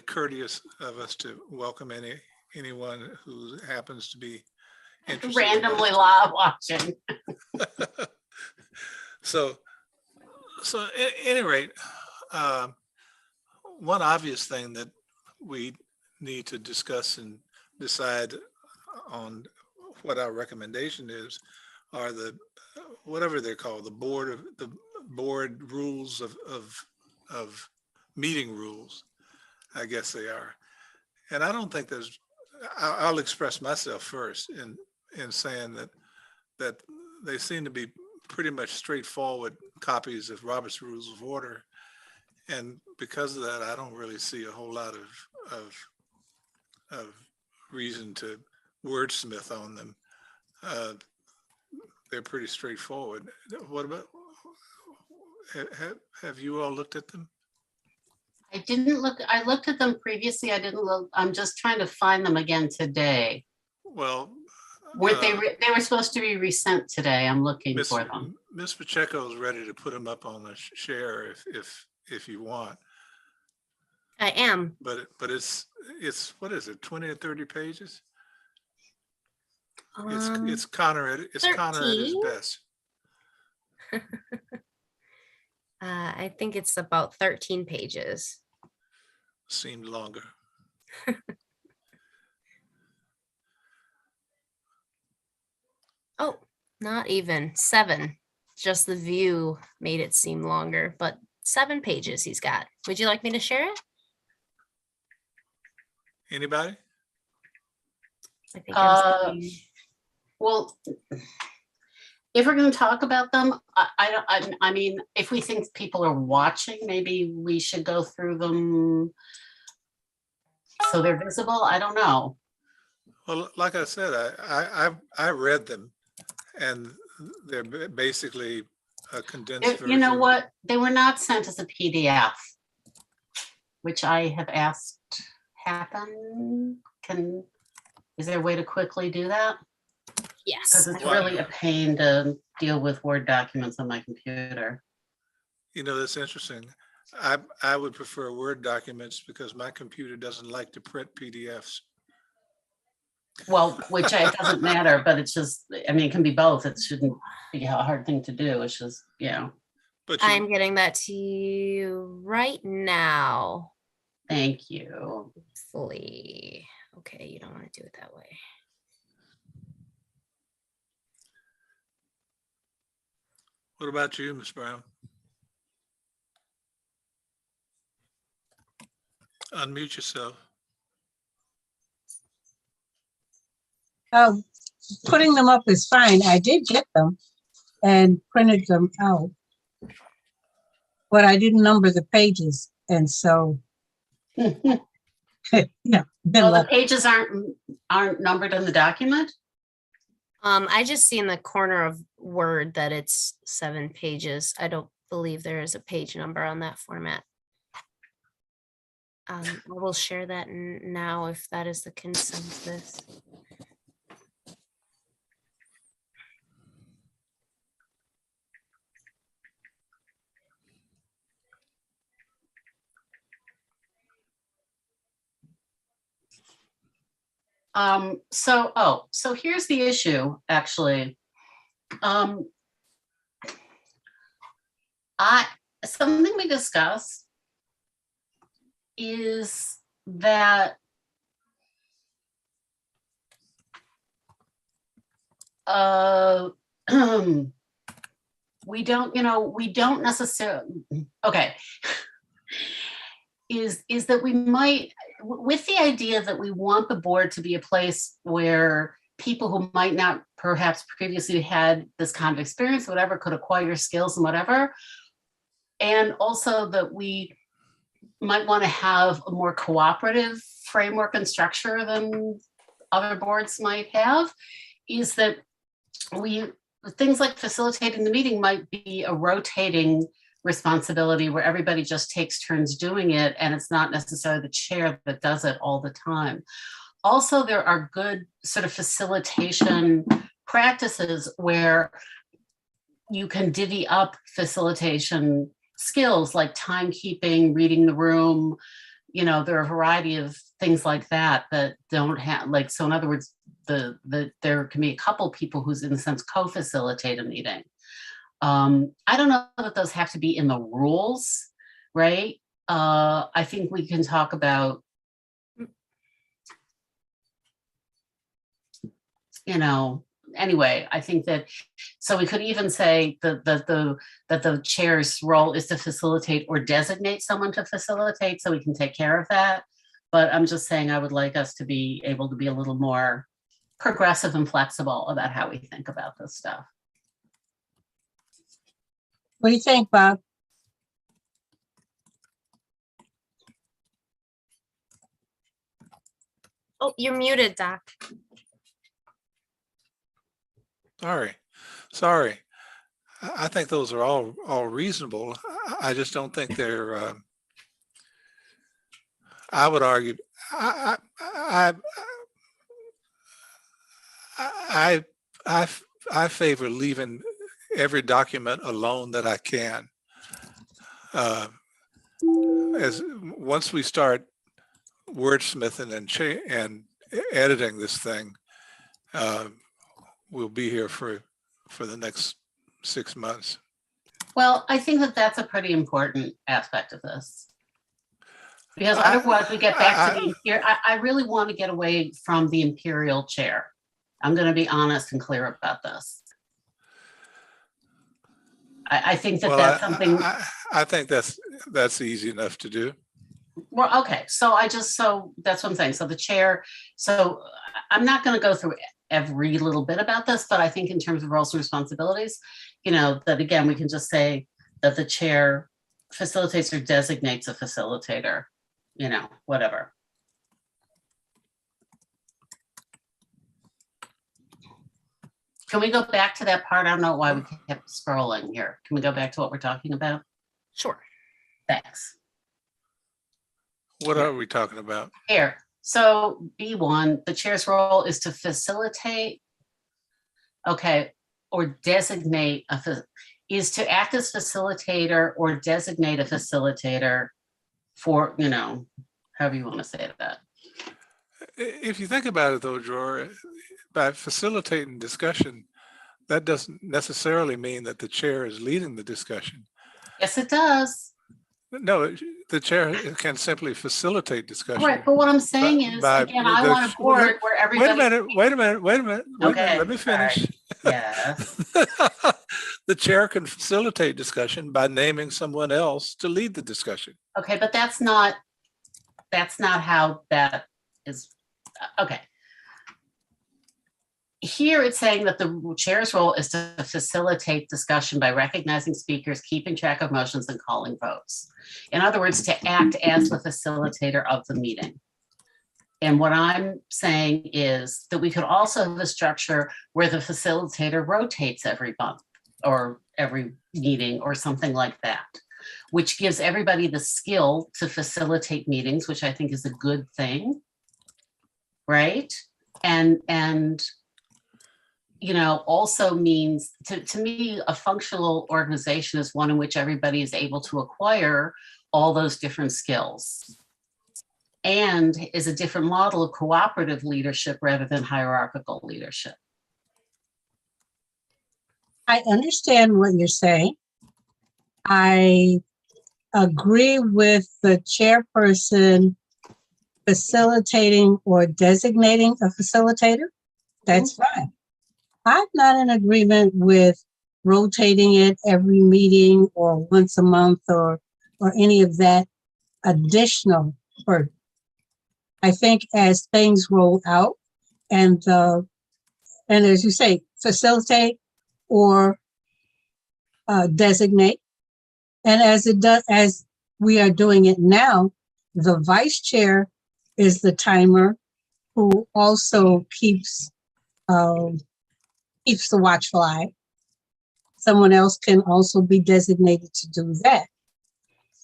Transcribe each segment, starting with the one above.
courteous of us to welcome anyone who happens to be interested. Randomly live watching. So at any rate, one obvious thing that we need to discuss and decide on what our recommendation is are the whatever they're called, the board rules of meeting rules, I guess they are. And I don't think I'll express myself first in saying that they seem to be pretty much straightforward copies of Robert's Rules of Order. And because of that, I don't really see a whole lot of reason to wordsmith on them. They're pretty straightforward. What about, have you all looked at them? I didn't look, I looked at them previously. I didn't look, I'm just trying to find them again today. Well, they were supposed to be resent today. I'm looking for them. Ms. Pacheco is ready to put them up on the share if you want. I am. But it's what is it, 20 or 30 pages? It's Connor at his best. I think it's about 13 pages. Seemed longer. Oh, not even 7. Just the view made it seem longer, but 7 pages he's got. Would you like me to share it? Anybody? I think I'm well, if we're going to talk about them, I mean, if we think people are watching, maybe we should go through them so they're visible. I don't know. Well, like I said, I read them, and they're basically a condensed version. You know what? They were not sent as a PDF, which I have asked happen. Is there a way to quickly do that? Yes. Because it's really a pain to deal with Word documents on my computer. You know, that's interesting. I would prefer Word documents because my computer doesn't like to print PDFs. Well, which it doesn't matter, but it's just, I mean, it can be both. It shouldn't be a hard thing to do. It's just, you know. But I'm getting that to you right now. Thank you. Hopefully. Okay, you don't want to do it that way. What about you, Ms. Brown? Unmute yourself. Oh, putting them up is fine. I did get them and printed them out, but I didn't number the pages. And so, yeah. Oh, the pages aren't numbered in the document? I just see in the corner of Word that it's 7 pages. I don't believe there is a page number on that format. I will share that now if that is the consensus. So here's the issue, actually. Something we discussed is that we don't necessarily, okay, is that we might, with the idea that we want the board to be a place where people who might not perhaps previously had this kind of experience, whatever, could acquire skills and whatever. And also that we might want to have a more cooperative framework and structure than other boards might have, is that things like facilitating the meeting might be a rotating responsibility where everybody just takes turns doing it, and it's not necessarily the chair that does it all the time. Also, there are good sort of facilitation practices where you can divvy up facilitation skills like timekeeping, reading the room, there are a variety of things like that that don't have, like, so in other words, there can be a couple people who's in a sense co-facilitate a meeting. I don't know that those have to be in the rules, right? I think we can talk about, anyway, I think that, so we could even say that the chair's role is to facilitate or designate someone to facilitate, so we can take care of that. But I'm just saying, I would like us to be able to be a little more progressive and flexible about how we think about this stuff. What do you think, Bob? Oh, you're muted, Doc. Sorry. I think those are all reasonable. I just don't think they're, I would argue, I favor leaving every document alone that I can. As once we start wordsmithing and editing this thing, we'll be here for the next 6 months. Well, I think that that's a pretty important aspect of this. Because otherwise we get back to I really want to get away from the imperial chair. I'm going to be honest and clear about this. I think that that's something. I think that's easy enough to do. Well, okay. So that's what I'm saying. So the chair, so I'm not going to go through every little bit about this, but I think in terms of roles and responsibilities, that again, we can just say that the chair facilitates or designates a facilitator, whatever. Can we go back to that part? I don't know why we kept scrolling here. Can we go back to what we're talking about? Sure. Thanks. What are we talking about? Here. So B1, the chair's role is to facilitate, or designate is to act as facilitator or designate a facilitator for, however you want to say that. If you think about it though, Jor, by facilitating discussion, that doesn't necessarily mean that the chair is leading the discussion. Yes, it does. No, the chair can simply facilitate discussion. Right, but what I'm saying is, again, I want a board where everybody. Wait a minute. Let me finish. Sorry. Yes. The chair can facilitate discussion by naming someone else to lead the discussion. Okay, but that's not how that is. Okay. Here it's saying that the chair's role is to facilitate discussion by recognizing speakers, keeping track of motions, and calling votes. In other words, to act as the facilitator of the meeting. And what I'm saying is that we could also have a structure where the facilitator rotates every month or every meeting or something like that, which gives everybody the skill to facilitate meetings, which I think is a good thing, right? And also means, to me, a functional organization is one in which everybody is able to acquire all those different skills and is a different model of cooperative leadership rather than hierarchical leadership. I understand what you're saying. I agree with the chairperson facilitating or designating a facilitator. That's fine. I'm not in agreement with rotating it every meeting or once a month or any of that additional burden. I think as things roll out and as you say, facilitate or designate, and as we are doing it now, the vice chair is the timer who also keeps the watchful eye. Someone else can also be designated to do that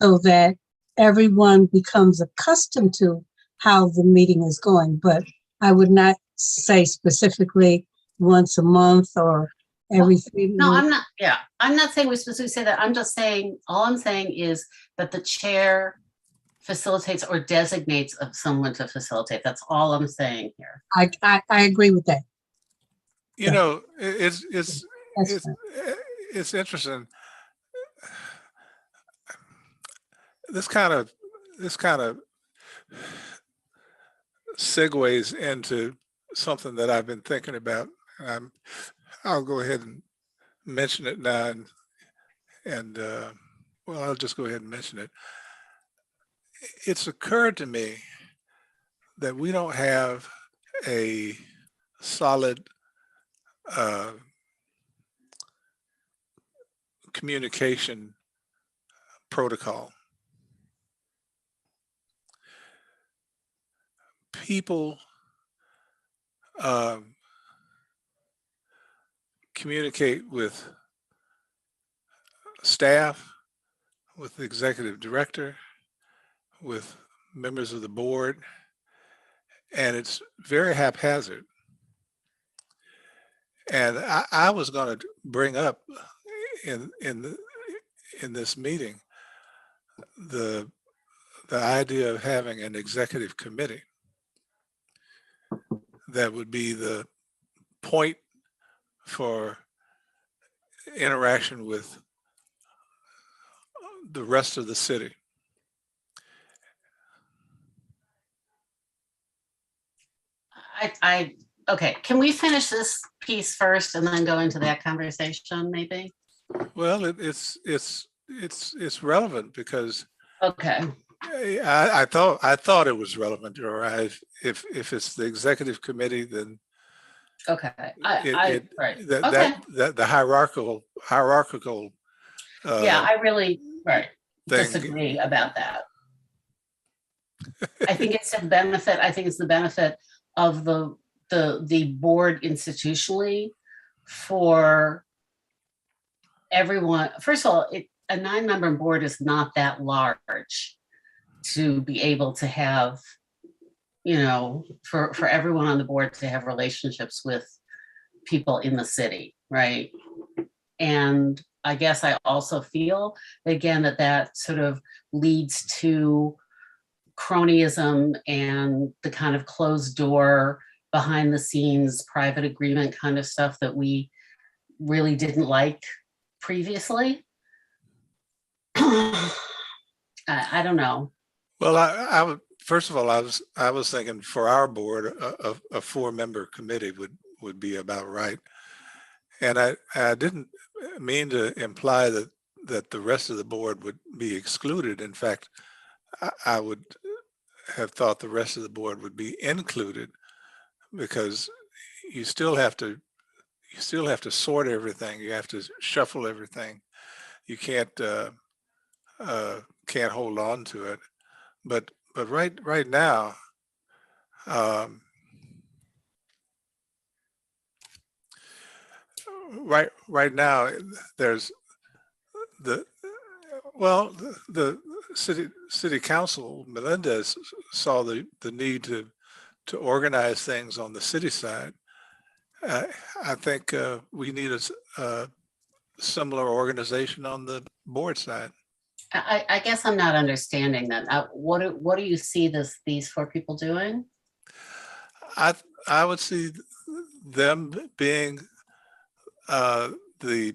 so that everyone becomes accustomed to how the meeting is going. But I would not say specifically once a month or every 3 months. No, I'm not. Yeah, I'm not saying we specifically say that. I'm just saying, all I'm saying is that the chair facilitates or designates of someone to facilitate. That's all I'm saying here. I agree with that. You know, it's That's it's fine. it's interesting. This kind of segues into something that I've been thinking about. Um, I'll go ahead and mention it now, and well, I'll just go ahead and mention it. It's occurred to me that we don't have a solid uh, communication protocol. People um, communicate with staff, with the executive director, with members of the board, and it's very haphazard. And I was going to bring up in this meeting the the idea of having an executive committee that would be the point for interaction with the rest of the city. Okay, can we finish this piece first and then go into that conversation maybe? Well, it's relevant because Okay, I thought it was relevant, or if it's the executive committee, then okay, right, that okay. the hierarchical Yeah, uh, I really, right, thing. disagree about that. I think it's a benefit, I think it's the benefit of the board institutionally for everyone. First of all, a 9-member board is not that large to be able to have, for everyone on the board to have relationships with people in the city, right? And I guess I also feel, again, that sort of leads to cronyism and the kind of closed door, behind the scenes, private agreement kind of stuff that we really didn't like previously. I don't know. Well, first of all, I was thinking for our board, a 4-member committee would be about right. And I didn't mean to imply that the rest of the board would be excluded. In fact, I would have thought the rest of the board would be included, because you still have to sort everything. You have to shuffle everything. You can't hold on to it. But right now, um, right now, there's the well, the city council, Melendez, saw the need to organize things on the city side. I think we need a similar organization on the board side. I guess I'm not understanding that. What do you see these 4 people doing? I would see them being the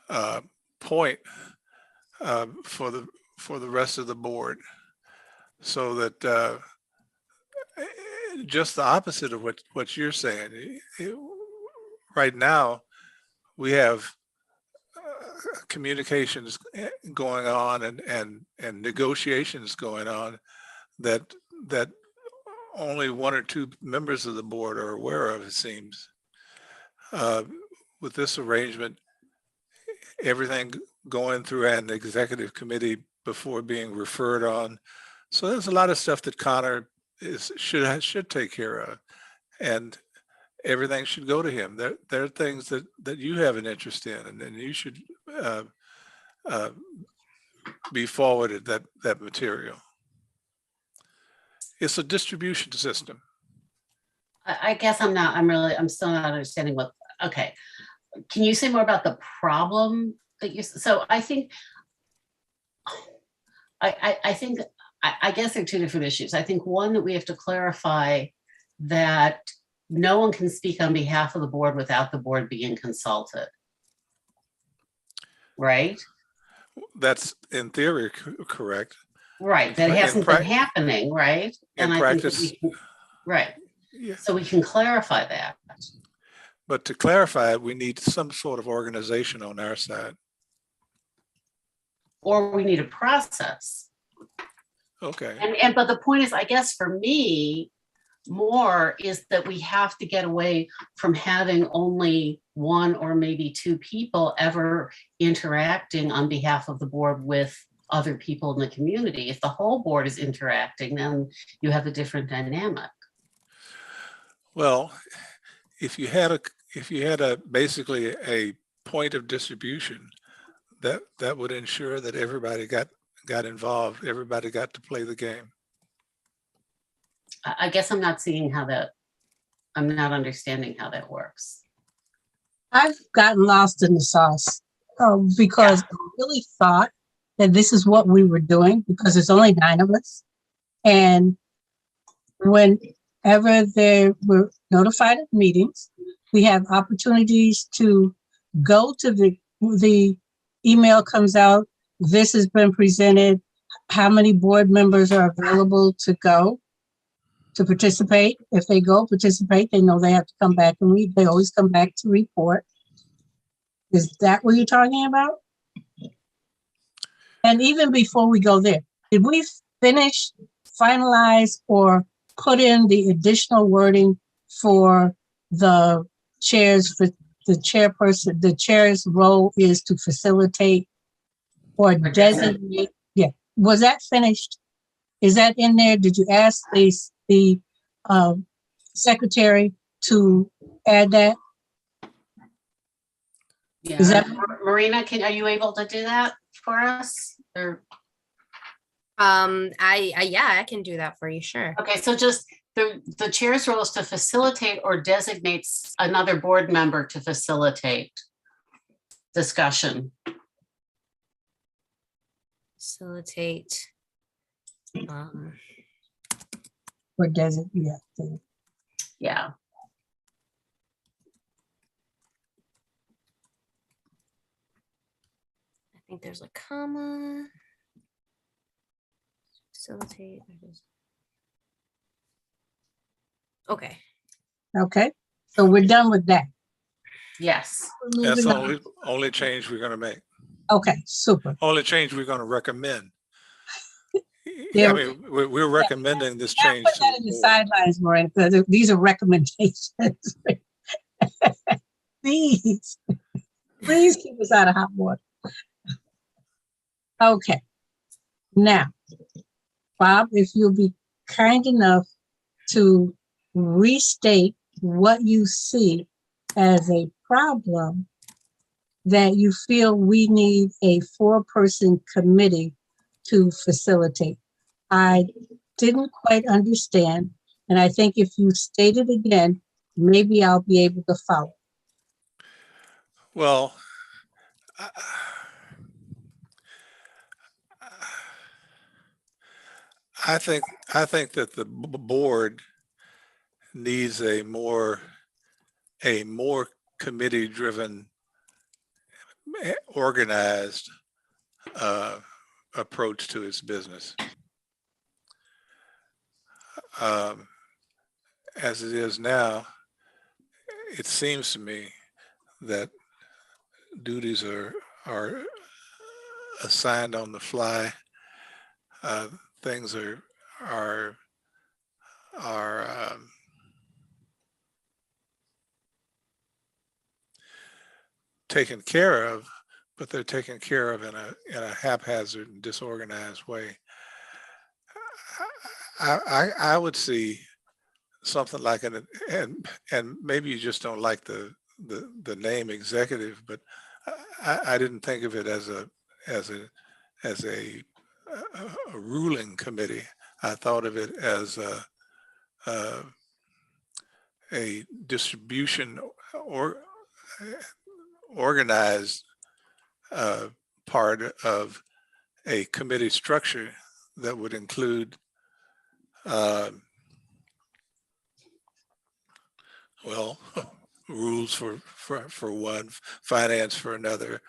uh, point for the rest of the board, so that just the opposite of what you're saying. Right now, we have communications going on and negotiations going on that only 1 or 2 members of the board are aware of, it seems. With this arrangement, everything going through an executive committee before being referred on. So there's a lot of stuff that Connor should take care of, and everything should go to him. There are things that you have an interest in, and then you should uh, be forwarded that material. It's a distribution system. I guess I'm still not understanding okay. Can you say more about the problem that so I think I think, I guess there are two different issues. I think one, that we have to clarify that no one can speak on behalf of the board without the board being consulted. Right? That's in theory correct. Right, that But hasn't been happening, right? in And I think that practice, we can, right, yeah. so we can clarify that. But to clarify it, we need some sort of organization on our side. Or we need a process. Okay. But the point is, I guess for me, more is that we have to get away from having only one or maybe two people ever interacting on behalf of the board with other people in the community. If the whole board is interacting, then you have a different dynamic. Well, if you had a basically a point of distribution, that would ensure that everybody got involved, everybody got to play the game. I guess I'm not seeing how that, I'm not understanding how that works. I've gotten lost in the sauce because I really thought that this is what we were doing because there's only 9 of us. And whenever they were notified of meetings, we have opportunities to go to the email comes out. This has been presented. How many board members are available to go to participate? If they go participate, they know they have to come back and read. They always come back to report. Is that what you're talking about? And even before we go there, did we finish, finalize, or put in the additional wording for the chairs, for the chairperson? The chair's role is to facilitate or designate. Yeah, was that finished? Is that in there? Did you ask the secretary to add that? Yeah. Is that Marina, are you able to do that for us? Or I can do that for you, sure. okay, so just the chair's role is to facilitate or designates another board member to facilitate discussion. Facilitate. or designate? Yeah. Yeah. I think there's a comma. Facilitate. Okay. Okay. So we're done with that. Yes. We're That's moving the on. only change we're going to make. Okay, super. Only change we're going to recommend. Yeah. I mean, we're recommending this Now change. put to that the in the board. sidelines, Maureen, because these are recommendations. Please, please keep us out of hot water. Okay. Now, Bob, if you'll be kind enough to restate what you see as a problem that you feel we need a 4-person committee to facilitate. I didn't quite understand, and I think if you state it again, maybe I'll be able to follow. Well, I think that the board needs a more committee-driven, organized approach to its business. As it is now, it seems to me that duties are assigned on the fly. Things are taken care of, but they're taken care of in a haphazard and disorganized way. I would see something like an, and maybe you just don't like the name executive, but I didn't think of it as a ruling committee. I thought of it as a distribution or organized part of a committee structure that would include, well, rules for one, finance for another.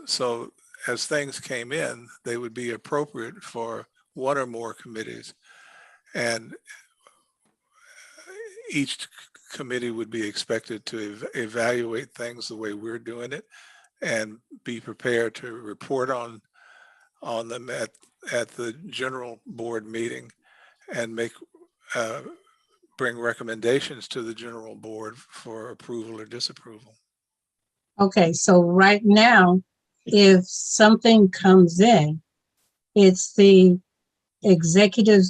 So as things came in, they would be appropriate for one or more committees. And each committee would be expected to evaluate things the way we're doing it and be prepared to report on them at the general board meeting and bring recommendations to the general board for approval or disapproval. Okay, so right now, if something comes in, it's the executive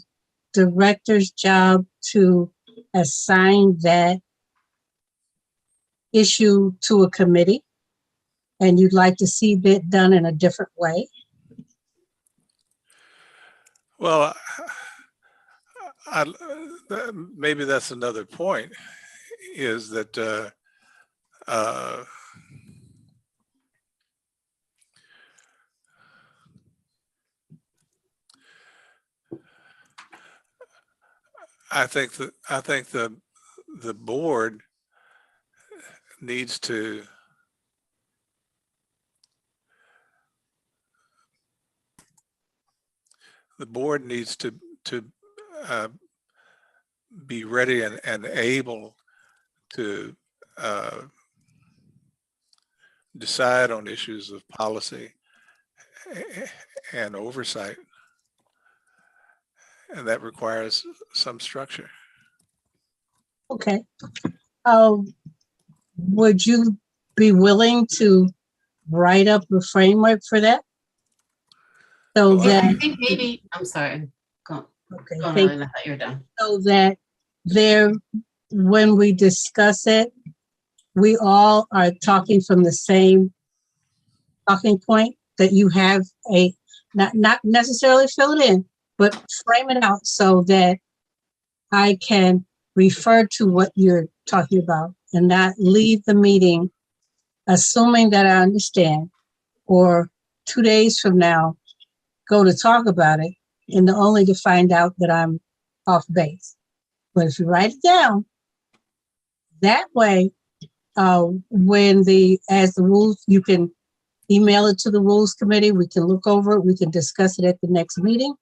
director's job to assign that issue to a committee, and you'd like to see that done in a different way. Well, maybe that's another point, is that I think the board needs to be ready and able to decide on issues of policy and oversight. And that requires some structure. Okay. Would you be willing to write up a framework for that? So Well, that, I think maybe, I'm sorry, go okay, on, thank I thought you were done. so that there, when we discuss it, we all are talking from the same talking point, that you have not necessarily fill it in, but frame it out so that I can refer to what you're talking about and not leave the meeting assuming that I understand, or 2 days from now, go to talk about it and only to find out that I'm off base. But if you write it down, that way, as the rules, you can email it to the rules committee. We can look over it. We can discuss it at the next meeting.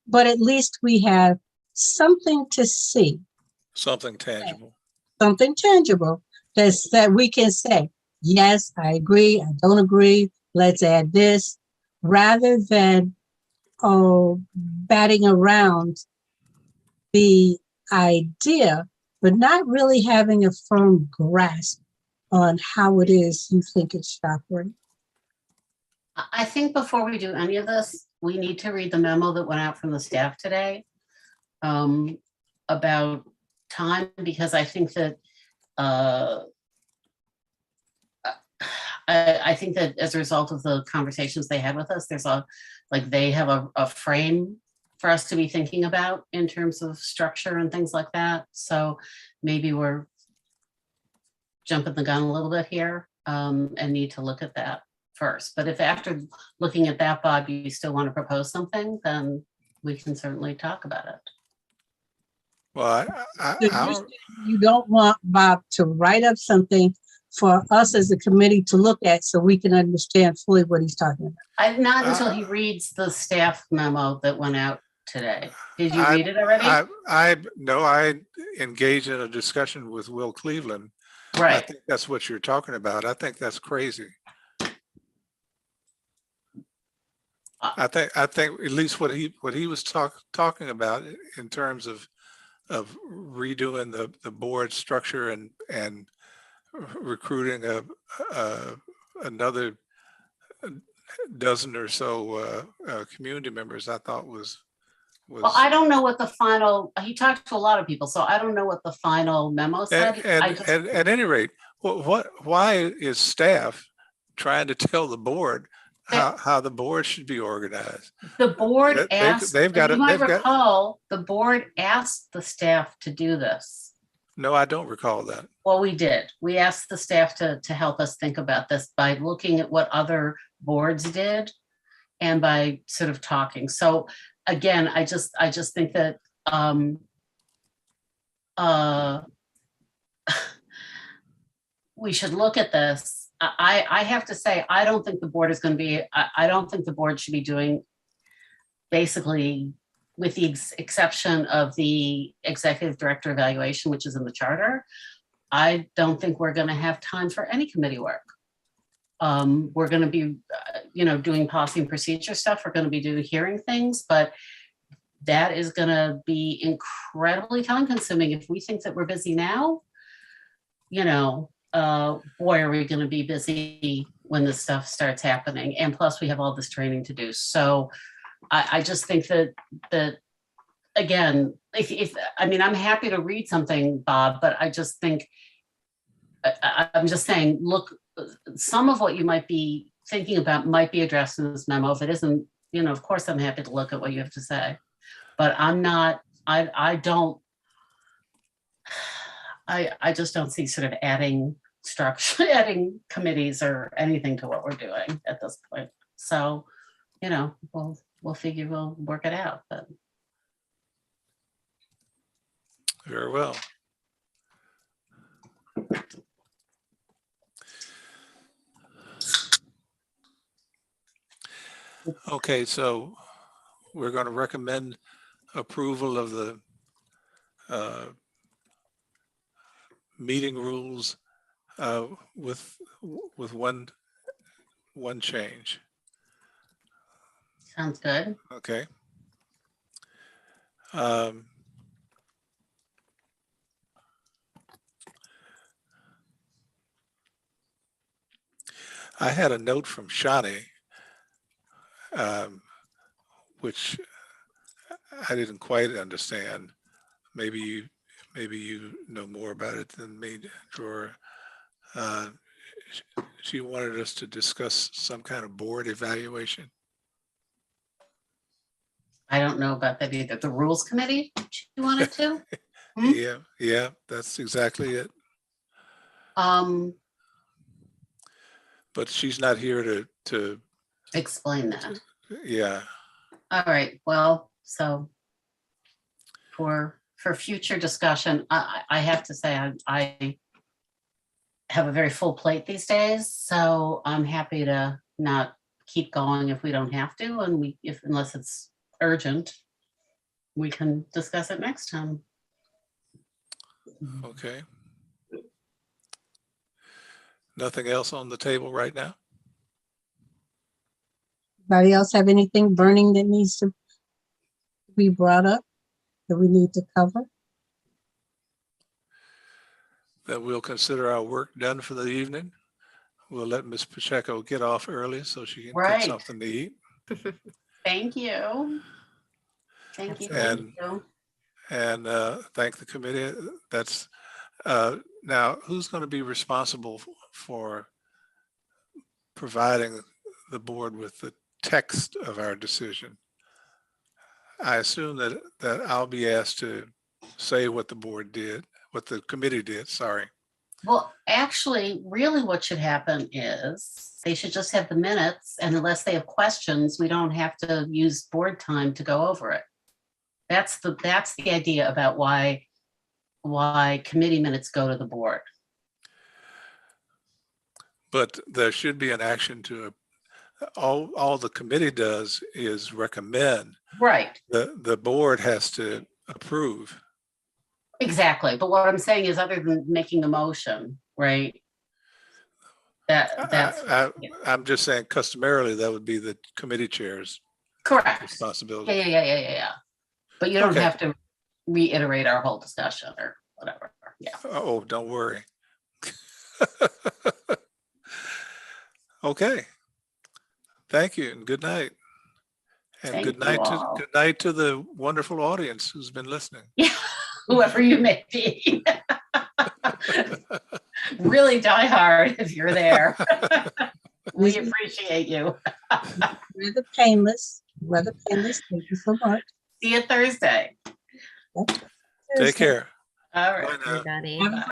But at least we have something to see, something tangible. something tangible that we can say, yes, I agree, I don't agree, let's add this, rather than batting around the idea, but not really having a firm grasp on how it is you think it should operate. I think before we do any of this, we need to read the memo that went out from the staff today about time, because I think that I think that as a result of the conversations they had with us, they have a frame for us to be thinking about in terms of structure and things like that. So maybe we're jumping the gun a little bit here and need to look at that first. But if after looking at that, Bob, you still want to propose something, then we can certainly talk about it. Well, You don't want Bob to write up something for us as a committee to look at so we can understand fully what he's talking about. Not until he reads the staff memo that went out today. Did you read it already? No, I engaged in a discussion with Will Cleveland. Right. I think that's what you're talking about. I think that's crazy. I think at least what he was talking about in terms of redoing the board structure and recruiting another dozen or so community members, I thought was. Well, I don't know what the final, he talked to a lot of people, so I don't know what the final memo said. At any rate, why is staff trying to tell the board how the board should be organized? The board asked, you might recall, the board asked the staff to do this. No, I don't recall that. Well, we did. We asked the staff to help us think about this by looking at what other boards did and by sort of talking. So again, I just think that we should look at this. I have to say, I don't think the board is going to be, I don't think the board should be doing, basically, with the exception of the executive director evaluation, which is in the charter, I don't think we're going to have time for any committee work. We're going to be, doing policy and procedure stuff. We're going to be doing hearing things, but that is going to be incredibly time consuming. If we think that we're busy now, boy, are we going to be busy when this stuff starts happening. And plus we have all this training to do. So I just think that again, if I'm happy to read something, Bob, but I just think, I'm just saying, look, some of what you might be thinking about might be addressed in this memo. If it isn't, of course, I'm happy to look at what you have to say, but I'm not, I just don't see sort of adding structure, adding committees or anything to what we're doing at this point. So, we'll figure, we'll work it out, but. Very well. Okay, so we're going to recommend approval of the meeting rules with one change. Sounds good. Okay. I had a note from Shani, which I didn't quite understand. Maybe you know more about it than me, Drawer. She wanted us to discuss some kind of board evaluation. I don't know about that either. The rules committee, you wanted to? Hmm? Yeah, that's exactly it. But she's not here to Explain that. yeah. All right, well, so for future discussion, I have to say, I have a very full plate these days, so I'm happy to not keep going if we don't have to, and unless it's urgent, we can discuss it next time. Okay. Nothing else on the table right now? Anybody else have anything burning that needs to be brought up that we need to cover? That we'll consider our work done for the evening. We'll let Ms. Pacheco get off early so she can Right. get something to eat. Thank you. Thank you. Thank you. And thank the committee. That's now, who's going to be responsible for providing the board with the text of our decision? I assume that I'll be asked to say what the board did, what the committee did, sorry. Well, actually, really what should happen is they should just have the minutes, and unless they have questions, we don't have to use board time to go over it. That's the idea about why committee minutes go to the board. But there should be an action to, all the committee does is recommend. Right. The board has to approve. Exactly. But what I'm saying is, other than making a motion, right? That's I'm just saying customarily that would be the committee chair's correct. responsibility. Yeah. But you don't Okay. have to reiterate our whole discussion or whatever. Yeah. Oh, don't worry. Okay. Thank you and good night. And Thank good you night all. good night to the wonderful audience who's been listening. Yeah. Whoever you may be. Really die hard if you're there. We appreciate you. Rather painless. Thank you so much. See you Thursday. Take care. All right. Bye now. Everybody. Have a